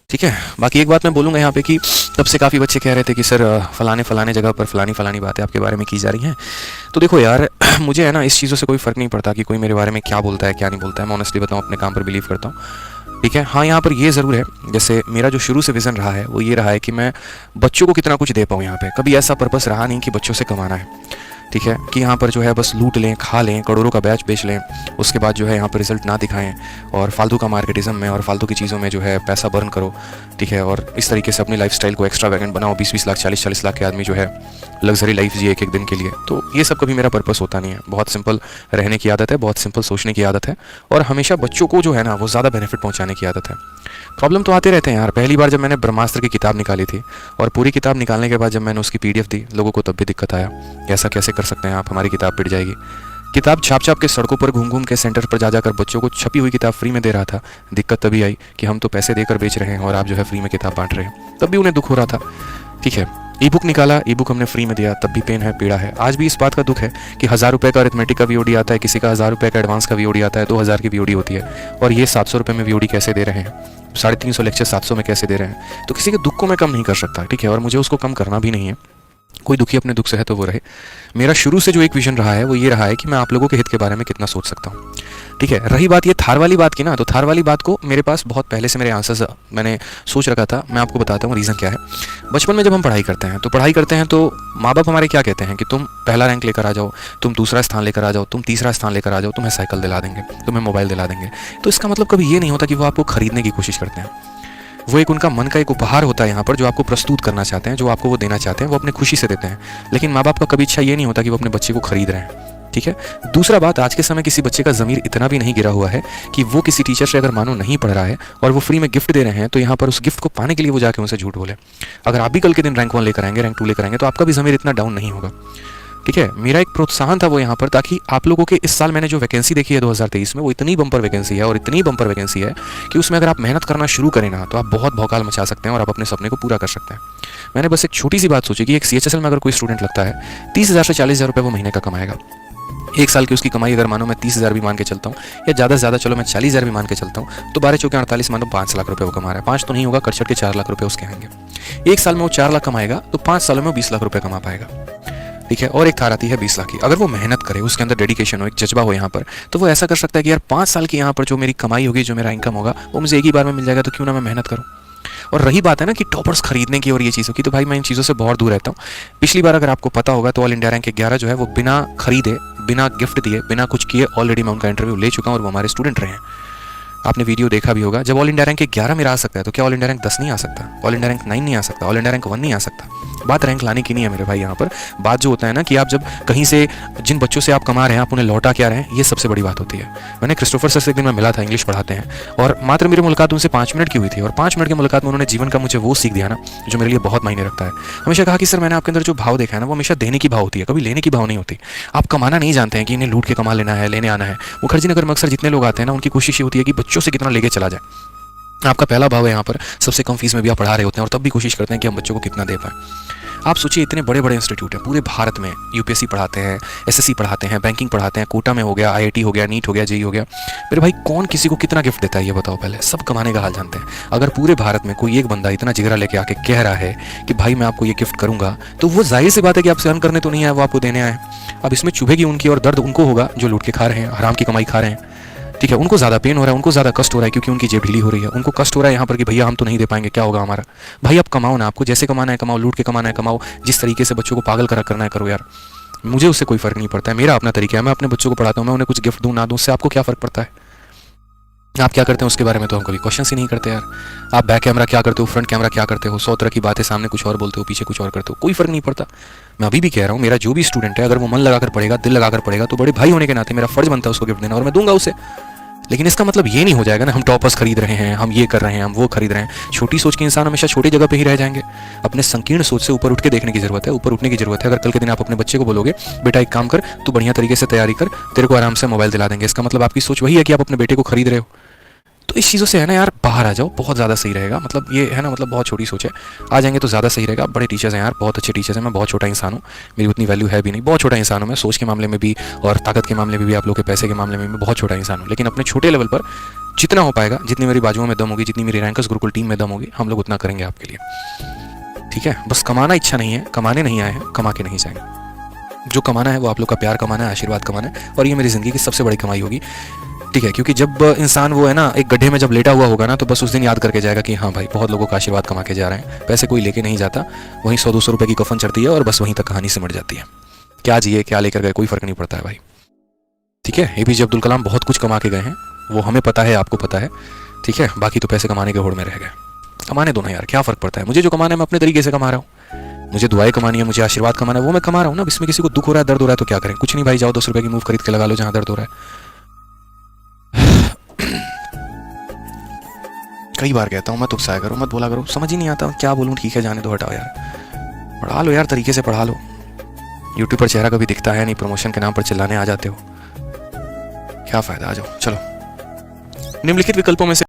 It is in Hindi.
ठीक है। बाकी एक बात मैं बोलूँगा यहाँ पे कि तब से काफ़ी बच्चे कह रहे थे कि सर फलाने जगह पर फलानी बातें आपके बारे में की जा रही हैं। तो देखो यार मुझे है ना इस चीज़ों से कोई फ़र्क नहीं पड़ता कि कोई मेरे बारे में क्या बोलता है क्या नहीं बोलता है। मैं ऑनेस्टली बताऊँ अपने काम पर बिलीव करता हूँ। ठीक है। हाँ, यहाँ पर ये ज़रूर है, जैसे मेरा जो शुरू से विज़न रहा है वो ये रहा है कि मैं बच्चों को कितना कुछ दे पाऊँ यहाँ पे। कभी ऐसा पर्पस रहा नहीं कि बच्चों से कमाना है। ठीक है, कि यहाँ पर जो है बस लूट लें, खा लें, करोड़ों का बैच बेच लें, उसके बाद जो है यहाँ पर रिजल्ट ना दिखाएं और फालतू का मार्केटिज्म में और फालतू की चीज़ों में जो है पैसा बर्न करो। ठीक है, और इस तरीके से अपनी लाइफस्टाइल को एक्स्ट्रा वैगेंट बनाओ। 20-20 लाख 40-40 लाख के आदमी जो है लग्जरी लाइफ जिए एक एक दिन के लिए। तो ये सब कभी मेरा पर्पस होता नहीं है। बहुत सिंपल रहने की आदत है, बहुत सिंपल सोचने की आदत है और हमेशा बच्चों को जो है ना वो ज़्यादा बेनिफिट पहुँचाने की आदत है। प्रॉब्लम तो आते रहते हैं यार। पहली बार जब मैंने ब्रह्मास्त्र की किताब निकाली थी और पूरी किताब निकालने के बाद जब मैंने उसकी पीडीएफ दी, लोगों को तब भी दिक्कत आया, ऐसा कैसे कर सकते हैं आप, हमारी किताब पिट जाएगी। किताब छाप के सड़कों पर घूम के सेंटर पर जाकर बच्चों को छपी हुई किताब फ्री में दे रहा था। दिक्कत तभी आई कि हम तो पैसे देकर बेच रहे हैं और आप जो है फ्री में किताब बांट रहे हैं। तब भी उन्हें दुख हो रहा था। ठीक है, ई बुक निकाला, ई बुक हमने फ्री में दिया, तब भी पेन है, पीड़ा है। आज भी इस बात का दुख है कि 1000 रुपये का अरिथमेटिक का वीओडी आता है, किसी का 1000 रुपये का एडवांस का वीओडी आता है, 2000 की वीओडी होती है और ये 700 रुपये में वीओडी कैसे दे रहे हैं, 350 लेक्चर 700 में कैसे दे रहे हैं। तो किसी के दुख को मैं कम नहीं कर सकता। ठीक है, और मुझे उसको कम करना भी नहीं है। कोई दुखी अपने दुख से है तो वो रहे। मेरा शुरू से जो एक विजन रहा है वो ये रहा है कि मैं आप लोगों के हित के बारे में कितना सोच सकता हूँ। ठीक है, रही बात ये थार वाली बात की ना, तो थार वाली बात को मेरे पास बहुत पहले से मेरे आंसर्स मैंने सोच रखा था। मैं आपको बताता हूँ रीज़न क्या है। बचपन में जब हम पढ़ाई करते हैं तो माँ बाप हमारे क्या कहते हैं कि तुम पहला रैंक लेकर आ जाओ, तुम दूसरा स्थान लेकर आ जाओ, तुम तीसरा स्थान लेकर आ जाओ, तुम्हें साइकिल दिला देंगे, तुम्हें मोबाइल दिला देंगे। तो इसका मतलब कभी ये नहीं होता कि वो आपको खरीदने की कोशिश करते हैं। वो एक उनका मन का एक उपहार होता है यहाँ पर, जो आपको प्रस्तुत करना चाहते हैं, जो आपको वो देना चाहते हैं, वो अपने खुशी से देते हैं। लेकिन माँ बाप का कभी इच्छा ये नहीं होता कि वो अपने बच्चे को खरीद रहे हैं। ठीक है। दूसरा बात, आज के समय किसी बच्चे का ज़मीर इतना भी नहीं गिरा हुआ है कि वो किसी टीचर से अगर मानो नहीं पढ़ रहा है और वो फ्री में गिफ्ट दे रहे हैं तो यहाँ पर उस गिफ्ट को पाने के लिए वो जाके उनसे झूठ बोले। अगर आप भी कल के दिन रैंक 1 लेकर आएंगे, रैंक 2 लेकर आएंगे, तो आपका भी ज़मीर इतना डाउन नहीं होगा। ठीक है, मेरा एक प्रोत्साहन था वो यहाँ पर, ताकि आप लोगों के इस साल मैंने जो वैकेंसी देखी है 2023 में, वो इतनी बम्पर वैकेंसी है और इतनी बम्पर वैकेंसी है कि उसमें अगर आप मेहनत करना शुरू करें ना तो आप बहुत भौकाल मचा सकते हैं और आप अपने सपने को पूरा कर सकते हैं। मैंने बस एक छोटी सी बात सोची कि एक CHSL में अगर कोई स्टूडेंट लगता है 30,000 से 40,000 रुपये वो महीने का कमाएगा। एक साल की उसकी कमाई अगर मानो मैं 30,000 भी मान के चलता हूँ, या ज़्यादा से ज़्यादा चलो मैं 40,000 भी मान के चलता हूँ, तो 12 चौके 48 मानो 5 लाख रुपये वो कमा रहा है। 5 तो नहीं होगा, कट के 4 लाख रुपये उसके आएंगे। एक साल में वो 4 लाख कमाएगा तो 5 सालों में वो 20 लाख रुपये कमा पाएगा। ठीक है, और एक थार आती है 20 लाख की। अगर वो मेहनत करे, उसके अंदर डेडिकेशन हो, एक जज्बा हो यहाँ पर, तो वो ऐसा कर सकता है कि यार 5 साल की यहाँ पर जो मेरी कमाई होगी, जो मेरा इनकम होगा, वो मुझे एक ही बार में मिल जाएगा, तो क्यों ना मैं मेहनत करूँ। और रही बात है ना कि टॉपर्स खरीदने की और ये चीज़ों की, तो भाई मैं इन चीज़ों से बहुत दूर रहता हूँ। पिछली बार अगर आपको पता होगा तो ऑल इंडिया रैंक 11 जो है वो बिना खरीदे, बिना गिफ्ट दिए, बिना कुछ किए ऑलरेडी मैं उनका इंटरव्यू ले चुका हूँ और वो हमारे स्टूडेंट रहे हैं। आपने वीडियो देखा भी होगा। जब ऑल इंडिया रैंक 11 मेरा आ सकता है तो क्या ऑल इंडिया रैंक 10 नहीं आ सकता, ऑल इंडिया रैंक 9 नहीं आ सकता, ऑल इंडिया रैंक 1 नहीं आ सकता। बात रैंक लाने की नहीं है मेरे भाई। यहाँ पर बात जो होता है ना कि आप जब कहीं से जिन बच्चों से आप कमा रहे हैं आप उन्हें लौटा क्या रहे हैं, ये सबसे बड़ी बात होती है। मैंने क्रिस्टोफर सर से एक दिन मैं मिला था, इंग्लिश पढ़ाते हैं, और मात्र मेरी मुलाकात उनसे 5 मिनट की हुई थी और 5 मिनट की मुलाकात में उन्होंने जीवन का मुझे वो सीख दिया ना जो मेरे लिए बहुत मायने रखता है। हमेशा कहा कि सर मैंने आपके अंदर जो भाव देखा है ना वो हमेशा देने की भाव होती है, कभी लेने की भाव नहीं होती। आप कमाना नहीं जानते हैं कि इन्हें लूट के कमा लेना है, लेने आना है। मुखर्जी नगर में अक्सर जितने लोग आते हैं ना उनकी कोशिश ये होती है कि बच्चों से कितना लेके चला जाए। आपका पहला भाव है यहाँ पर, सबसे कम फीस में भी आप पढ़ा रहे होते हैं और तब भी कोशिश करते हैं कि हम बच्चों को कितना दे पाएं। आप सोचिए इतने बड़े बड़े इंस्टीट्यूट हैं पूरे भारत में, यूपीएससी पढ़ाते हैं, एसएससी पढ़ाते हैं, बैंकिंग पढ़ाते हैं, कोटा में हो गया, आईआईटी हो गया, नीट हो गया, जेईई हो गया। मेरे भाई कौन किसी को कितना गिफ्ट देता है ये बताओ पहले। सब कमाने का हाल जानते हैं। अगर पूरे भारत में कोई एक बंदा इतना जिगरा लेके आके कह रहा है कि भाई मैं आपको ये गिफ्ट करूंगा, तो वो जाहिर सी बात है कि आपसे अर्न करने तो नहीं आए, वो आपको देने आए। अब इसमें चुभेगी उनकी और दर्द उनको होगा जो लूट के खा रहे हैं, हराम की कमाई खा रहे हैं। ठीक है, उनको ज़्यादा पेन हो रहा है, उनको ज़्यादा कष्ट हो रहा है क्योंकि उनकी जेब ढीली हो रही है। उनको कष्ट हो रहा है यहाँ पर कि भैया हम तो नहीं दे पाएंगे, क्या होगा हमारा। भाई आप कमाओ ना, आपको जैसे कमाना है कमाओ, लूट के कमाना है कमाओ, जिस तरीके से बच्चों को पागल करना है करो यार। मुझे उससे कोई फ़र्क नहीं पड़ता है, मेरा अपना तरीका है। मैं अपने बच्चों को पढ़ाता हूँ, मैं उन्हें कुछ गिफ्ट दूँ ना दूँ, उससे आपको क्या फ़र्क पड़ता है। आप क्या करते हैं उसके बारे में तो हम कभी क्वेश्चन ही नहीं करते यार। आप बैक कैमरा क्या करते हो, फ्रंट कैमरा क्या करते हो, 100 तरह की बातें, सामने कुछ और बोलते हो, पीछे कुछ और करते हो, कोई फ़र्क नहीं पड़ता। मैं अभी भी कह रहा हूँ, मेरा जो भी स्टूडेंट है अगर वो मन लगाकर पढ़ेगा, दिल लगाकर पढ़ेगा, तो बड़े भाई होने के नाते मेरा फ़र्ज बनता है उसको गिफ्ट देना और मैं दूंगा उसे। लेकिन इसका मतलब ये नहीं हो जाएगा ना हम टॉपर्स खरीद रहे हैं, हम ये कर रहे हैं, हम वो खरीद रहे हैं। छोटी सोच के इंसान हमेशा छोटी जगह पे ही रह जाएंगे। अपने संकीर्ण सोच से ऊपर उठ के देखने की जरूरत है, ऊपर उठने की जरूरत है। अगर कल के दिन आप अपने बच्चे को बोलोगे बेटा एक काम कर, तू बढ़िया तरीके से तैयारी कर, तेरे को आराम से मोबाइल दिला देंगे, इसका मतलब आपकी सोच वही है कि आप अपने बेटे को खरीद रहे हो। तो तो इस चीज़ों से है ना यार बाहर आ जाओ, बहुत ज़्यादा सही रहेगा। मतलब ये है ना, मतलब बहुत छोटी सोच है, आ जाएंगे तो ज़्यादा सही रहेगा। बड़े टीचर्स हैं यार, बहुत अच्छे टीचर्स हैं, मैं बहुत छोटा इंसान हूँ, मेरी उतनी वैल्यू है भी नहीं, बहुत छोटा इंसान हूँ मैं, सोच के मामले में भी और ताकत के मामले में भी, आप लोग के पैसे के मामले में भी बहुत छोटा इंसान हूँ। लेकिन अपने छोटे लेवल पर जितना हो पाएगा, जितनी मेरी बाजुओं में दम होगी, जितनी मेरी रैंकर्स गुरुकुल टीम में दम होगी, हम लोग उतना करेंगे आपके लिए। ठीक है, बस कमाना इच्छा नहीं है, कमाने नहीं आए हैं, कमा के नहीं जाएंगे। जो कमाना है वो आप लोग का प्यार कमाना है, आशीर्वाद कमाना है, और ये मेरी ज़िंदगी की सबसे बड़ी कमाई होगी। ठीक है, क्योंकि जब इंसान वो है ना एक गड्ढे में जब लेटा हुआ होगा ना, तो बस उस दिन याद करके जाएगा कि हाँ भाई बहुत लोगों का आशीर्वाद कमा के जा रहे हैं। पैसे कोई लेके नहीं जाता, वहीं 100-200 रुपये की कफन चढ़ती है और बस वहीं तक कहानी सिमट जाती है। क्या जिए क्या लेकर गए कोई फ़र्क नहीं पड़ता है भाई। ठीक है, APJ अब्दुल कलाम बहुत कुछ कमा के गए हैं, वो हमें पता है, आपको पता है। ठीक है, बाकी तो पैसे कमाने के होड़ में रह गए। कमाने दो ना यार, क्या फ़र्क पड़ता है। मुझे जो कमाना है मैं अपने तरीके से कमा रहा हूँ, मुझे दुआएं कमानी है, मुझे आशीर्वाद कमाना है, वो मैं कमा रहा हूँ ना। इसमें किसी को दुख हो रहा है, दर्द हो रहा है तो क्या करें, कुछ नहीं भाई, जाओ 10 रुपये की मूव खरीद के लगा लो जहाँ दर्द हो रहा है। कई बार कहता हूँ मत उपसाया करो, मत बोला करो, समझ ही नहीं आता क्या बोलूँ। ठीक है, जाने दो, हटाओ यार, पढ़ा लो यार, तरीके से पढ़ा लो। यूट्यूब पर चेहरा कभी दिखता है नहीं, प्रमोशन के नाम पर चिल्लाने आ जाते हो, क्या फ़ायदा। आ जाओ, चलो। निम्नलिखित विकल्पों में से